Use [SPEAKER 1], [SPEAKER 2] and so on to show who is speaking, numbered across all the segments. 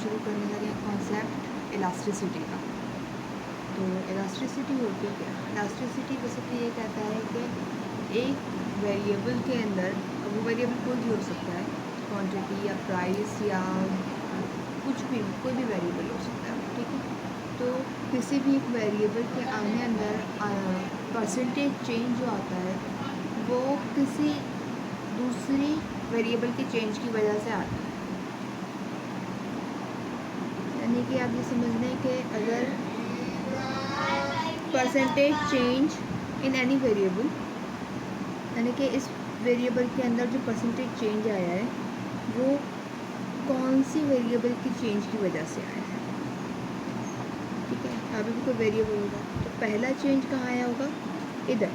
[SPEAKER 1] शुरू करने लगे कॉन्सेप्ट इलास्टिसिटी का। तो इलास्टिसिटी होती क्या है? इलास्टिसिटी बेसिकली ये कहता है कि एक वेरिएबल के अंदर, वो वेरिएबल कोई भी हो सकता है, क्वांटिटी या प्राइस या कुछ भी, कोई भी वेरिएबल हो सकता है, ठीक है। तो किसी भी एक वेरिएबल के आने अंदर परसेंटेज चेंज जो आता है वो किसी दूसरी वेरिएबल के चेंज की वजह से आता है। यानी कि आप ये समझ लें कि अगर percentage change in any variable, यानी कि इस वेरिएबल के अंदर जो परसेंटेज चेंज आया है वो कौन सी वेरिएबल की चेंज की वजह से आया है, ठीक है। अभी भी कोई वेरिएबल होगा तो पहला चेंज कहाँ आया होगा, इधर,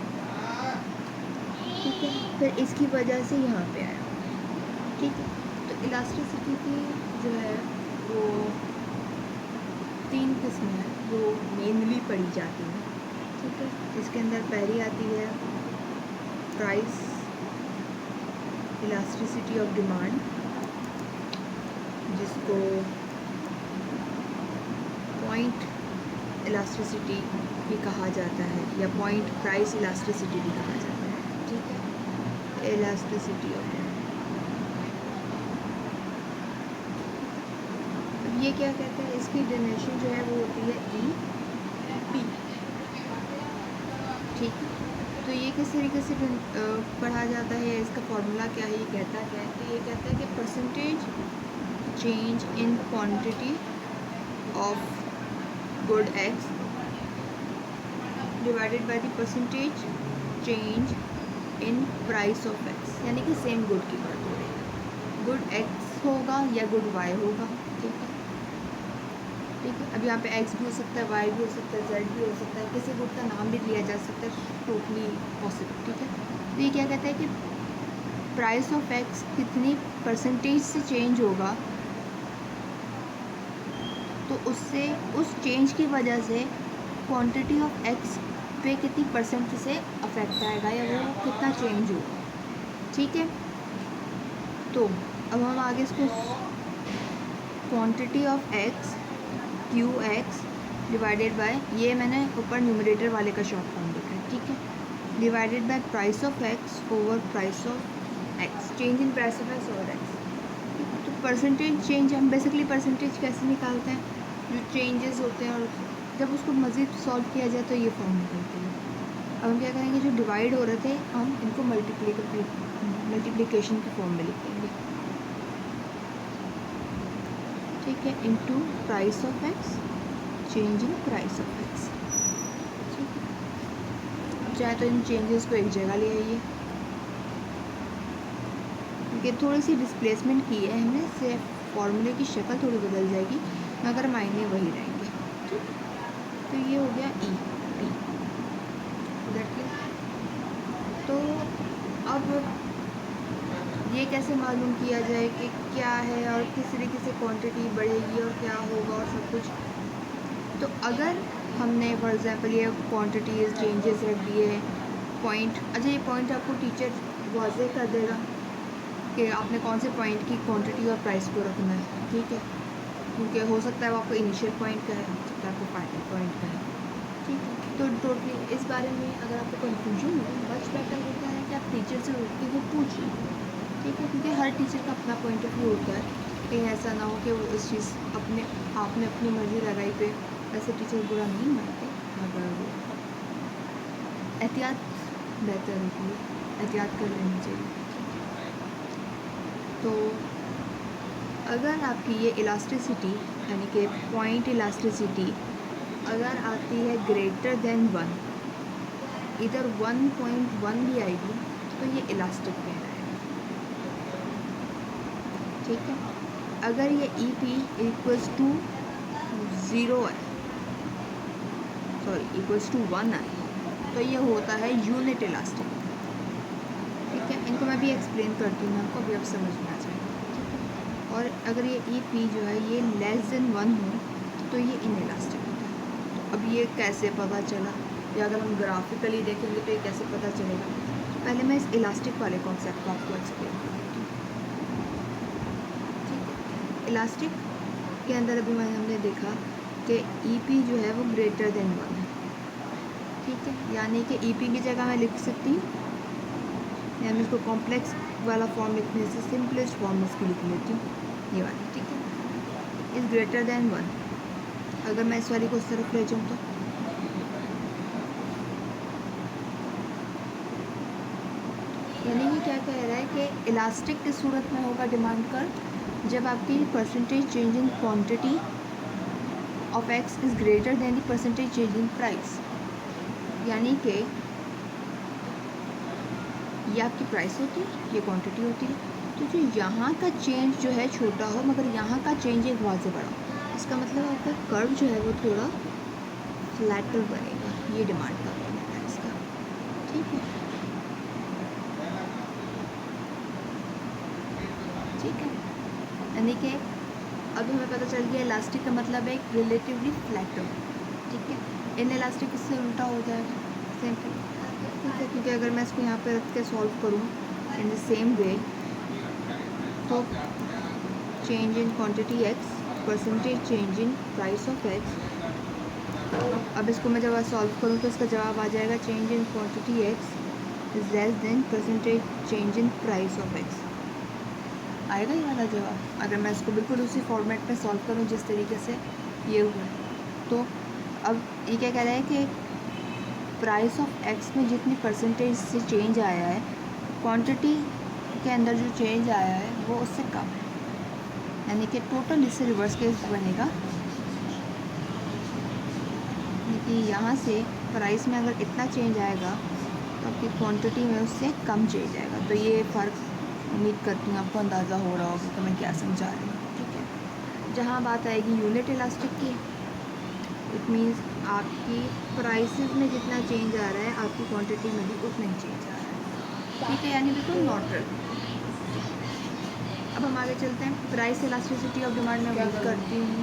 [SPEAKER 1] ठीक है, फिर इसकी वजह से यहाँ पे आया, ठीक है। तो इलास्टिसिटी की जो है वो 3 किस्में हैं जो मेनली पढ़ी जाती हैं, ठीक है। इसके अंदर पहली आती है प्राइस इलास्टिसिटी ऑफ डिमांड, जिसको पॉइंट इलास्टिसिटी भी कहा जाता है या पॉइंट प्राइस इलास्टिसिटी भी कहा जाता है, ठीक है। इलास्टिसिटी ऑफ डिमांड, अब ये क्या कहते हैं, इसकी डेफिनेशन जो है वो होती है E/P, ठीक है। तो ये किस तरीके से पढ़ा जाता है, इसका फॉर्मूला क्या है, ये कहता है कि ये कहता है कि percentage change in quantity of good X divided by the percentage change in price of X, यानी कि सेम गुड की बात हो रही है, गुड X होगा या गुड Y होगा, ठीक है, ठीक है। अब यहाँ पे X भी हो सकता है, Y भी हो सकता है, Z भी हो सकता है, किसी गुड का नाम भी लिया जा सकता है, टोटली पॉसिबल, ठीक है। तो ये क्या कहता है कि प्राइस ऑफ X कितनी परसेंटेज से चेंज होगा तो उससे, उस चेंज की वजह से क्वांटिटी ऑफ X पे कितनी परसेंट से अफेक्ट आएगा या वो कितना चेंज होगा, ठीक है। तो अब हम आगे इसको quantity of X QX divided by, ये मैंने ऊपर न्यूमरेटर वाले का शॉर्ट फॉर्म लिखा है, ठीक है, divided by price of X over price of X, change in price of X over X। तो परसेंटेज चेंज, हम बेसिकली परसेंटेज कैसे निकालते हैं, जो चेंजेस होते हैं और जब उसको मज़ीद सॉल्व किया जाए तो ये फॉर्म निकलती है। अब हम क्या करेंगे, जो डिवाइड हो रहे थे हम इनको मल्टीप्लिकेशन के फॉर्म में लिखेंगे, ठीक है, into price of X change in price of X, ठीक है। अब चाहे तो इन चेंजेस को एक जगह ले आइए, क्योंकि थोड़ी सी डिस्प्लेसमेंट की है हमने, से फॉर्मूले की शक्ल थोड़ी बदल जाएगी मगर मायने वही रहेंगे, ठीक है। तो ये हो गया E/P, तो अब ये कैसे मालूम किया जाए कि क्या है और किस तरीके से क्वांटिटी बढ़ेगी और क्या होगा और सब कुछ। तो अगर हमने फॉर एग्जांपल ये क्वांटिटीज चेंजेस रख दिए, पॉइंट, अच्छा ये पॉइंट आपको टीचर वाज़ेह कर देगा कि आपने कौन से पॉइंट की क्वांटिटी और प्राइस को रखना है, ठीक है, क्योंकि हो सकता है वो आपको इनिशियल पॉइंट का है, हो सकता है आपको फाइनल पॉइंट का है, ठीक है। तो टोटली इस बारे में अगर आपको कन्फ्यूजन हो, मच बेटर होता है कि आप टीचर से उठ के वो पूछिए, ठीक है, क्योंकि हर टीचर का अपना पॉइंट ऑफ व्यू होता है, कहीं ऐसा ना हो कि वो इस चीज़ आपने अपनी मर्ज़ी लगाई पे, ऐसे टीचर बुरा नहीं मानते, मगर एहतियात बेहतर होती है, एहतियात कर लेनी चाहिए। तो अगर आपकी ये इलास्टिसिटी यानी कि पॉइंट इलास्टिसिटी अगर आती है ग्रेटर देन 1, इधर 1.1 भी आएगी तो ये इलास्टिक कहलाएगा, ठीक है। अगर ये E/P इक्वल्स टू 0 है, सॉरी इक्वल्स टू 1 है, तो ये होता है यूनिट इलास्टिक, ठीक है। इनको मैं भी एक्सप्लेन करती हूँ आपको, अभी आप समझ में आ जाएगा, ठीक है। और अगर ये E/P जो है ये लेस देन 1 हो तो ये इनइलास्टिक होता है। तो अब ये कैसे पता चला, या अगर हम ग्राफिकली देखेंगे तो ये कैसे पता चलेगा, तो पहले मैं इस इलास्टिक वाले कॉन्सेप्ट को आपको एक्सप्लेन करती हूँ, ठीक है। इलास्टिक के अंदर अभी हमने देखा कि EP जो है वो ग्रेटर देन 1 है, ठीक है। यानी कि EP की जगह मैं लिख सकती हूँ, यानी इसको कॉम्प्लेक्स वाला फॉर्म लिखने से सिंपलेस्ट फॉर्म इसकी लिख लेती हूँ, ये वाली, ठीक है। Is greater than 1। अगर मैं इस वाली को इस तरफ ले जाऊँ तो यानी कि क्या कह रहा है कि इलास्टिक किस सूरत में होगा डिमांड कर्व, जब आपकी percentage change in quantity of x is greater than the percentage change in price. यानी कि ये आपकी प्राइस होती है, ये क्वांटिटी होती है, तो जो यहाँ का चेंज जो है छोटा हो मगर यहाँ का चेंज एक बहुत से बड़ा हो, इसका मतलब आपका कर्व जो है वो थोड़ा फ्लैटर बनेगा। ये डिमांड कर्व बनेगा इसका, ठीक है, ठीक है। यानी कि अब हमें पता चल गया इलास्टिक का मतलब है एक रिलेटिवली फ्लैटर, ठीक है। इन इलास्टिक इससे उल्टा हो जाएगा, सेम ठीक है, क्योंकि अगर मैं इसको यहाँ पे रख के सॉल्व करूँ इन द सेम वे, तो change in quantity x, percentage change in price of x. अब इसको मैं जब सॉल्व करूँ तो इसका जवाब आ जाएगा change in quantity x is less than percentage change in price of x. आएगा ये वाला जवाब अगर मैं इसको बिल्कुल उसी फॉर्मेट में सॉल्व करूँ जिस तरीके से ये हुआ है। तो अब ये क्या कह रहा है कि प्राइस ऑफ एक्स में जितनी परसेंटेज से चेंज आया है, क्वांटिटी के अंदर जो चेंज आया है वो उससे कम है, यानी कि टोटल इससे रिवर्स केस बनेगा। कि यहाँ से प्राइस में अगर इतना चेंज आएगा तो आपकी क्वांटिटी में उससे कम चेंज आएगा। तो ये फ़र्क उम्मीद करती हूँ आपको अंदाज़ा हो रहा होगा कि मैं क्या समझा रही हूँ, ठीक है। जहाँ बात आएगी यूनिट इलास्टिक की, इट मीन्स आपकी प्राइसेस में जितना चेंज आ रहा है आपकी क्वांटिटी में भी उतना ही चेंज आ रहा है, ठीक है, यानी बिल्कुल न्यूट्रल। अब हम आगे चलते हैं। प्राइस इलास्टिसिटी ऑफ डिमांड में उम्मीद करती हूँ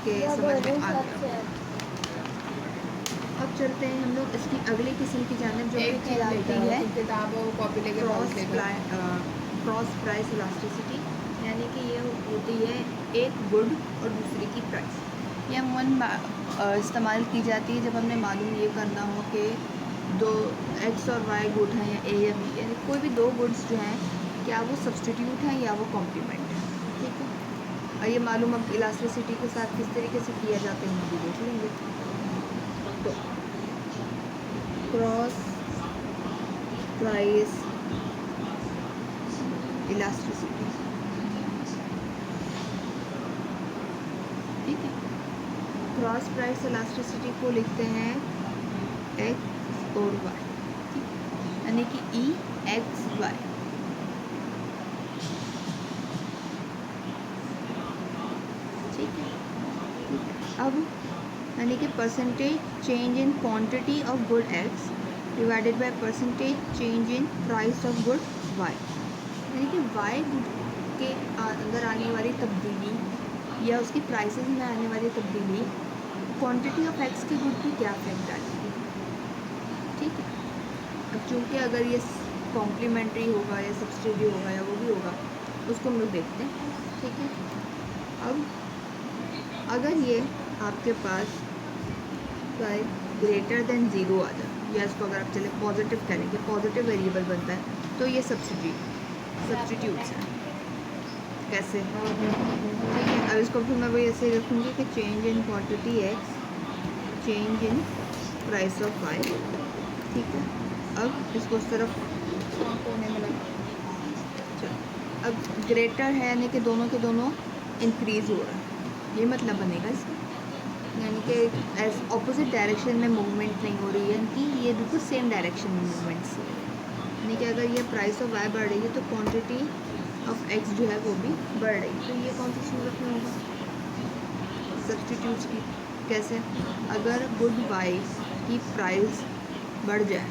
[SPEAKER 1] कि समझ में आ गया। अब चलते हैं हम लोग इसकी अगली किस्म की जानिब जो कि कहलाती है क्रॉस प्राइस इलास्टिसिटी, यानी कि ये होती है एक गुड और दूसरी की प्राइस। ये अमूमन इस्तेमाल की जाती है जब हमने मालूम ये करना हो कि दो एक्स और वाई गुड हैं या ए या बी, यानी कोई भी दो गुड्स जो हैं क्या वो सब्सटीट्यूट हैं या वो कॉम्प्लीमेंट है, ठीक है। और ये मालूम अब इलास्टिसिटी के साथ किस तरीके से किया जाता है हम भी देख लेंगे। तो क्रॉस प्राइस इलास्टिसिटी, ठीक है। क्रॉस प्राइस इलास्टिसिटी को लिखते हैं एक्स और वाई, यानी कि ई एक्स वाई, ठीक है। अब यानी कि percentage change in quantity of good X divided by percentage change in price of good Y, यानी कि वाई गुड के अंदर आने वाली तब्दीली या उसकी प्राइसेस में आने वाली तब्दीली क्वांटिटी ऑफ एक्स के गुड पे क्या इफेक्ट डालेगी, ठीक है। अब चूँकि अगर ये कॉम्प्लीमेंट्री होगा या सब्सिडी होगा या वो भी होगा उसको हम लोग देखते हैं, ठीक है। अब अगर ये आपके पास ग्रेटर देन ज़ीरो आ जाए, या इसको अगर आप चले पॉजिटिव करेंगे, पॉजिटिव वेरिएबल बनता है, तो ये सब्स्टिट्यूट्स हैं। कैसे, ठीक है। अब इसको फिर मैं वही ऐसे रखूँगी कि change in quantity X, change in price of Y, ठीक है। अब इसको उस तरफ होने में लगा, चलो। अब ग्रेटर है यानी कि दोनों के दोनों इंक्रीज़ हो रहा है, ये मतलब बनेगा इसका, यानी कि एज ऑपोजिट डायरेक्शन में मूवमेंट नहीं हो रही है, कि ये बिल्कुल सेम डायरेक्शन में मूवमेंट्स, यानी कि अगर ये प्राइस ऑफ वाई बढ़ रही है तो क्वांटिटी ऑफ एक्स जो है वो भी बढ़ रही है। तो ये कौन सी सूरत में होगा, सब्स्टिट्यूट्स की। कैसे, अगर गुड वाई की प्राइस बढ़ जाए,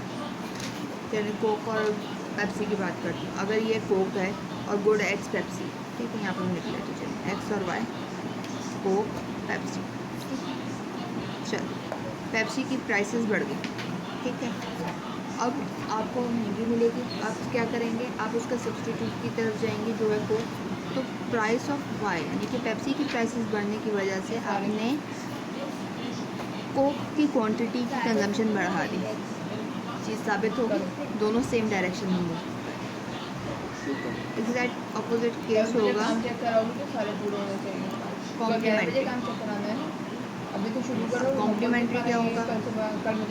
[SPEAKER 1] यानी कोक और पेप्सी की बात करती हूँ, अगर ये कोक है और गुड एक्स पेप्सी, ठीक है, यहाँ पर लिख लेते हैं, चलिए एक्स और वाई, कोक पेप्सी, चलो पेप्सी की प्राइसेस बढ़ गई, ठीक है। अब आपको महंगी मिलेगी, आप क्या करेंगे, आप उसका सब्स्टिट्यूट की तरफ जाएंगे जो है कोक, तो प्राइस ऑफ वाई यानी कि पेप्सी की प्राइसेस बढ़ने की वजह से आपने कोक की क्वांटिटी की कंजम्पशन बढ़ा दी, चीज़ साबित होगी दोनों सेम डायरेक्शन में मूव। ठीक है, एग्जैक्ट अपोजिट केस होगा कॉम्प्लीमेंट्री।
[SPEAKER 2] अभी तो शुरू करो।
[SPEAKER 1] कॉम्प्लीमेंट्री क्या होगा,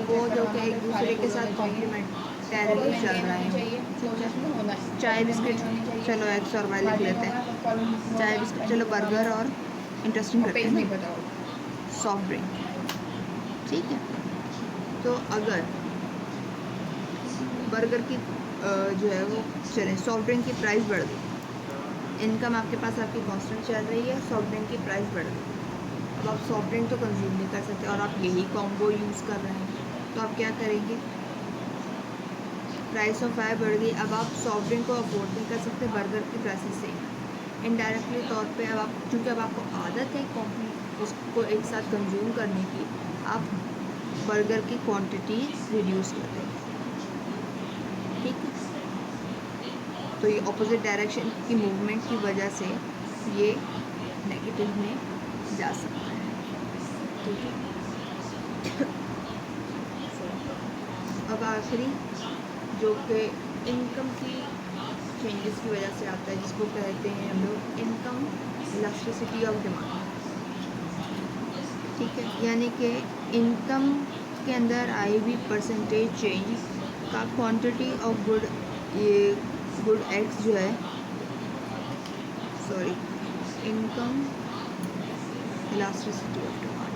[SPEAKER 1] वो जो कि एक दूसरे के साथ कॉम्प्लीमेंटरी चल रहे हैं। ठीक है, चाय बिस्किट, चलो एक्स और वाई लिख लेते हैं, चाय बिस्किट, चलो बर्गर और इंटरेस्टिंग करते हैं ना, सॉफ्ट ड्रिंक। ठीक है, तो अगर बर्गर की जो है वो चलें, सॉफ्ट ड्रिंक की प्राइस बढ़ गई, इनकम आपके पास आपकी कांस्टेंट चल रही है, सॉफ्ट ड्रिंक की प्राइस बढ़ गई। अब आप सॉफ्ट ड्रिंक तो कंज्यूम नहीं कर सकते और आप यही कॉम्बो यूज़ कर रहे हैं, तो आप क्या करेंगे, प्राइस ऑफ वाई बढ़ गई, अब आप सॉफ्ट ड्रिंक को अफोर्ड नहीं कर सकते बर्गर की प्राइसेस से। इनडायरेक्टली तौर पे अब आप, क्योंकि अब आपको आदत है उसको एक साथ कंज्यूम करने की, आप बर्गर की क्वांटिटी रिड्यूस कर देंगे। ठीक है, तो ये ऑपोजिट डायरेक्शन की मूवमेंट की वजह से ये नेगेटिव में जा सकता है। ठीक है, अब आखिरी जो कि इनकम की चेंजेस की वजह से आता है, जिसको कहते हैं हम लोग इनकम इलास्टिसिटी ऑफ डिमांड। ठीक है, यानी कि इनकम के अंदर आई हुई परसेंटेज चेंज का क्वांटिटी ऑफ गुड, ये गुड एक्स जो है, sorry, income elasticity of demand,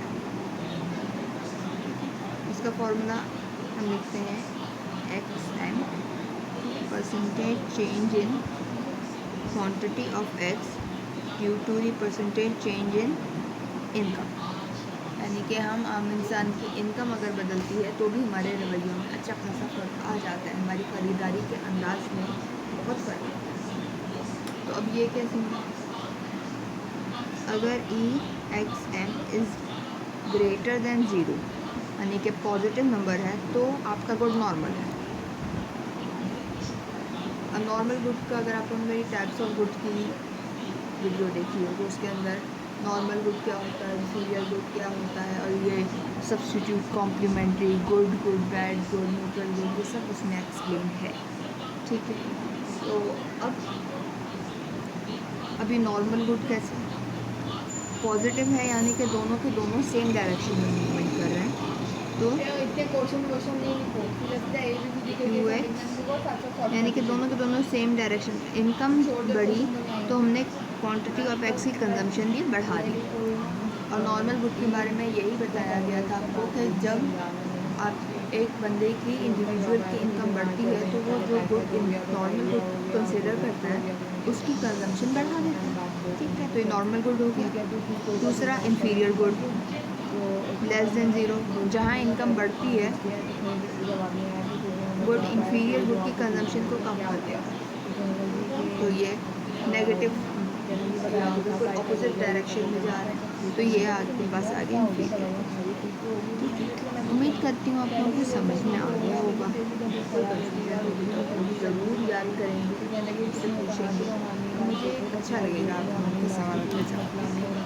[SPEAKER 1] इसका फॉर्मूला हम लिखते हैं X M, percentage change in quantity of X due to the percentage change in income. यानी कि हम आम इंसान की इनकम अगर बदलती है तो भी हमारे रवैयों में अच्छा खासा फ़र्क आ जाता है, हमारी ख़रीदारी के अंदाज में बहुत फ़र्क है। तो अब ये कैसे होगा, अगर E X M is greater than zero यानी कि पॉजिटिव नंबर है तो आपका गुड नॉर्मल है। नॉर्मल गुड का अगर आपने मेरी टाइप्स ऑफ गुड की वीडियो देखी हो तो उसके अंदर नॉर्मल गुड क्या होता है, इंफीरियर गुड क्या होता है, और ये substitute, complementary, good good, bad good, neutral good, ये सब उसमें एक्सप्लेन है। ठीक है, तो अब अभी नॉर्मल गुड कैसे पॉजिटिव है, यानी कि दोनों के दोनों सेम डायरेक्शन में मूवमेंट कर रहे हैं, तो क्यू एक्स यानी कि दोनों के दोनों सेम डायरेक्शन, इनकम बढ़ी तो हमने क्वांटिटी ऑफ एक्स की कंजम्पशन भी बढ़ा दी। और नॉर्मल गुड के बारे में यही बताया गया था आपको कि जब आप एक बंदे की, इंडिविजुअल की इनकम बढ़ती है तो वो जो गुड नॉर्मल गुड कंसिडर करता है उसकी कंजम्पशन बढ़ा देता है। ठीक है, तो ये नॉर्मल गुड हो गया। दूसरा inferior good, less than zero, जहाँ इनकम बढ़ती है गुड इंफीरियर गुड की कंजम्पशन को कम कर देगा, तो ये नेगेटिव बिल्कुल अपोजिट डायरेक्शन में जा रहे हैं, तो ये आपके पास आ गया इंफीरियर। ठीक है, उम्मीद करती हूँ आप लोगों को समझ में आ गया होगा। ज़रूर याद करेंगे, इससे पूछेंगे, मुझे अच्छा लगेगा आप लोगों के सवाल के जवाब देने।